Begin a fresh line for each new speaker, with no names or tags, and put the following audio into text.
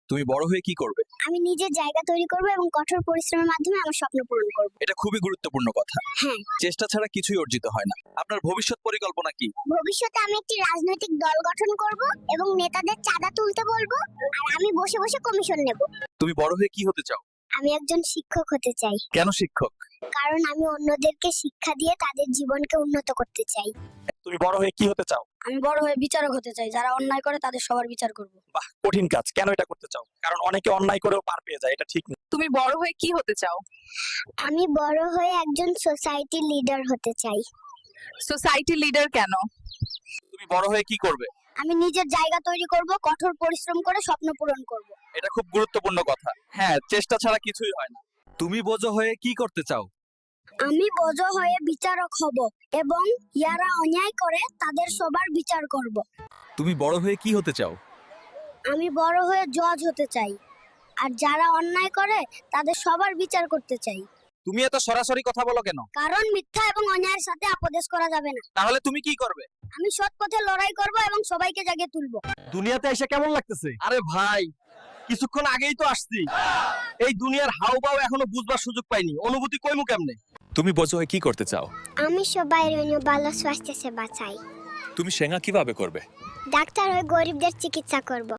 তুমি বড় হয়ে কি করবে?
আমি নিজের জায়গা তৈরি করব এবং কঠোর পরিশ্রমের মাধ্যমে আমার স্বপ্ন পূরণ করব।
এটা খুবই গুরুত্বপূর্ণ কথা।
হ্যাঁ,
চেষ্টা ছাড়া কিছুই অর্জিত হয় না। আপনার ভবিষ্যৎ পরিকল্পনা কি?
ভবিষ্যতে আমি একটি রাজনৈতিক দল গঠন করব এবং নেতাদের চাঁদা তুলতে বলবো, আর আমি বসে বসে কমিশন নেব।
তুমি বড় হয়ে কি হতে চাও?
আমি একজন শিক্ষক হতে চাই,
কেন শিক্ষক?
কারণ আমি অন্যদেরকে শিক্ষা দিয়ে তাদের জীবনকে উন্নত করতে চাই।
তুমি বড় হয়ে কি হতে চাও?
আমি বড় হয়ে বিচারক হতে চাই, যারা অন্যায় করে তাদের সবার বিচার করব।
বাহ, কঠিন কাজ। কেন এটা করতে চাও? কারণ অনেকে অন্যায় করেও পার পেয়ে যায়, এটা ঠিক না।
তুমি বড় হয়ে কি হতে চাও?
আমি বড় হয়ে একজন সোসাইটি লিডার হতে চাই।
সোসাইটি লিডার কেন?
তুমি বড় হয়ে কি করবে?
আমি নিজের জায়গা তৈরি করব, কঠোর পরিশ্রম করে স্বপ্ন পূরণ করব।
এটা খুব গুরুত্বপূর্ণ কথা। হ্যাঁ, চেষ্টা ছাড়া কিছুই হয় না। তুমি বোঝো হয়ে কি করতে চাও?
আমি বড় হয়ে বিচারক হব এবং যারা অন্যায় করে তাদের সবার বিচার করব।
তুমি বড় হয়ে কি হতে চাও?
আমি বড় হয়ে জজ হতে চাই, আর যারা অন্যায় করে তাদের সবার বিচার করতে চাই।
তুমি এত সরাসরি কথা বলো কেন?
কারণ মিথ্যা এবং অন্যায়ের সাথে আপোষ করা যাবে না।
তাহলে তুমি কি করবে?
আমি সৎ পথে লড়াই করব এবং সবাইকে জাগিয়ে তুলব।
দুনিয়াতে এসে কেমন লাগতেছে? আরে ভাই, কিছুক্ষণ আগেই তো আসছি। এই দুনিয়ার হাউভাউ এখনো বুঝবার সুযোগ পাইনি। অনুভূতি কইমু কেমনে? তুমি বোঝো হয়ে কি করতে চাও?
আমি সবাই ভালো স্বাস্থ্য সেবা চাই।
তুমি সেনা কিভাবে করবে?
ডাক্তার হয়ে গরিবদের চিকিৎসা করব।